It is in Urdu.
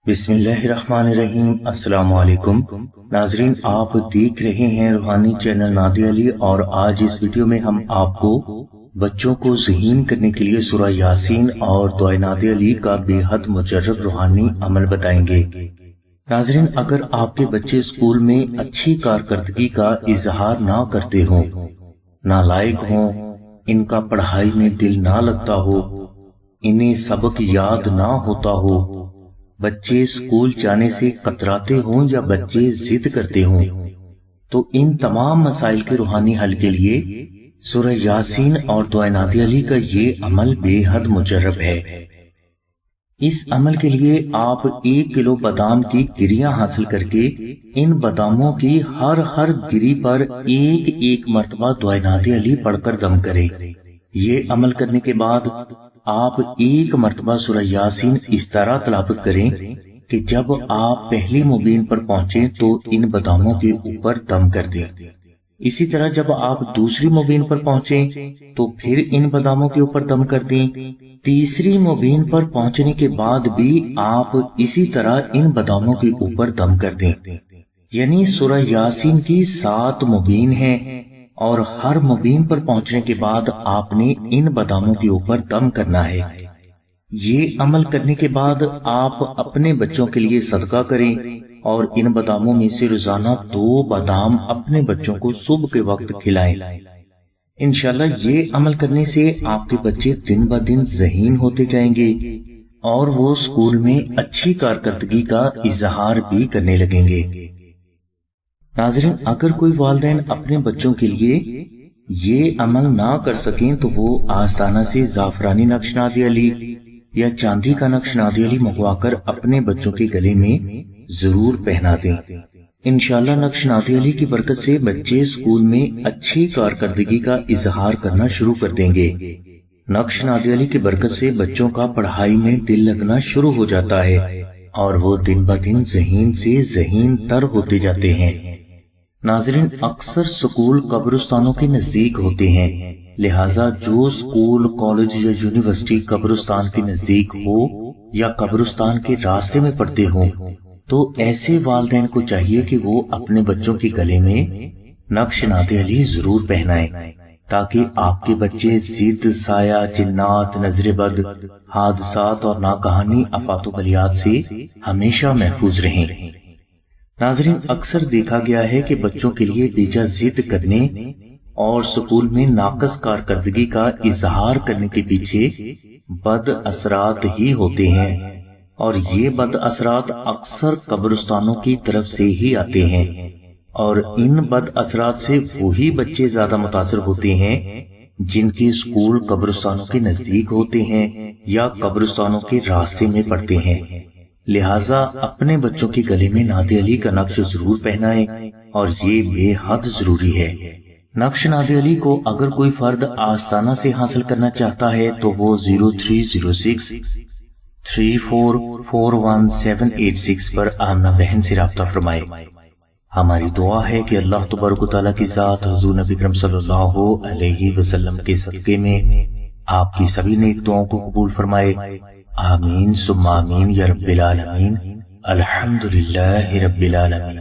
بسم اللہ الرحمن الرحیم۔ السلام علیکم ناظرین، آپ دیکھ رہے ہیں روحانی چینل نادی علی، اور آج اس ویڈیو میں ہم آپ کو بچوں کو ذہین کرنے کے لیے سورہ یاسین اور دعائے نادی علی کا بے حد مجرب روحانی عمل بتائیں گے۔ ناظرین، اگر آپ کے بچے اسکول میں اچھی کارکردگی کا اظہار نہ کرتے ہوں، نالائق ہوں، ان کا پڑھائی میں دل نہ لگتا ہو، انہیں سبق یاد نہ ہوتا ہو، بچے اسکول جانے سے کتراتے ہوں یا بچے ضد کرتے ہوں، تو ان تمام مسائل کے روحانی حل کے لیے سورہ یاسین اور دعائے نادی علی کا یہ عمل بے حد مجرب ہے۔ اس عمل کے لیے آپ 1 کلو بادام کی گریاں حاصل کر کے ان باداموں کی ہر گری پر ایک مرتبہ دعائے نادی علی پڑھ کر دم کریں۔ یہ عمل کرنے کے بعد آپ 1 مرتبہ سورہ یاسین اس طرح تلاوت کریں کہ جب آپ پہلی مبین پر پہنچیں تو ان باداموں کے اوپر دم کر دیں۔ اسی طرح جب آپ دوسری مبین پر پہنچیں تو پھر ان باداموں کے اوپر دم کر دیں۔ تیسری مبین پر پہنچنے کے بعد بھی آپ اسی طرح ان باداموں کے اوپر دم کر دیں۔ یعنی سورہ یاسین کی 7 مبین ہیں، اور ہر مبین پر پہنچنے کے بعد آپ نے ان باداموں کے اوپر دم کرنا ہے۔ یہ عمل کرنے کے بعد آپ اپنے بچوں کے لیے صدقہ کریں، اور ان باداموں میں سے روزانہ 2 بادام اپنے بچوں کو صبح کے وقت کھلائیں۔ انشاءاللہ یہ عمل کرنے سے آپ کے بچے دن بہ دن ذہین ہوتے جائیں گے، اور وہ اسکول میں اچھی کارکردگی کا اظہار بھی کرنے لگیں گے۔ ناظرین، اگر کوئی والدین اپنے بچوں کے لیے یہ عمل نہ کر سکیں تو وہ آستانہ سے زعفرانی نقش نادی علی یا چاندی کا نقش نادی علی منگوا کر اپنے بچوں کے گلے میں ضرور پہنا دیں۔ انشاءاللہ نقش نادی علی کی برکت سے بچے اسکول میں اچھی کارکردگی کا اظہار کرنا شروع کر دیں گے۔ نقش نادی علی کی برکت سے بچوں کا پڑھائی میں دل لگنا شروع ہو جاتا ہے، اور وہ دن بہ دن ذہین سے ذہین تر ہوتے جاتے ہیں۔ ناظرین، اکثر سکول قبرستانوں کے نزدیک ہوتے ہیں، لہٰذا جو سکول، کالج یا یونیورسٹی قبرستان کے نزدیک ہو یا قبرستان کے راستے میں پڑتے ہوں، تو ایسے والدین کو چاہیے کہ وہ اپنے بچوں کے گلے میں نقش نادی علی ضرور پہنائیں، تاکہ آپ کے بچے ضد، سایہ، جنات، نظر بد، حادثات اور ناگہانی آفات و بلیات سے ہمیشہ محفوظ رہیں۔ ناظرین، اکثر دیکھا گیا ہے کہ بچوں کے لیے بیجا ضد کرنے اور سکول میں ناقص کارکردگی کا اظہار کرنے کے پیچھے بد اثرات ہی ہوتے ہیں، اور یہ بد اثرات اکثر قبرستانوں کی طرف سے ہی آتے ہیں، اور ان بد اثرات سے وہی بچے زیادہ متاثر ہوتے ہیں جن کے اسکول قبرستانوں کے نزدیک ہوتے ہیں یا قبرستانوں کے راستے میں پڑتے ہیں۔ لہٰذا اپنے بچوں کے گلے میں نادی علی کا نقش ضرور پہنائیں، اور یہ بے حد ضروری ہے۔ نقش نادی علی کو اگر کوئی فرد آستانہ سے حاصل کرنا چاہتا ہے تو وہ 0306 3441 پر آمنہ بہن سے رابطہ فرمائے۔ ہماری دعا ہے کہ اللہ تبارک و تعالیٰ کی ذات حضور نبی کرم صلی اللہ علیہ وسلم کے صدقے میں آپ کی سبھی نیک دعاؤں کو قبول فرمائے۔ آمین ثم آمین یا رب العالمین۔ الحمدللہ رب العالمین۔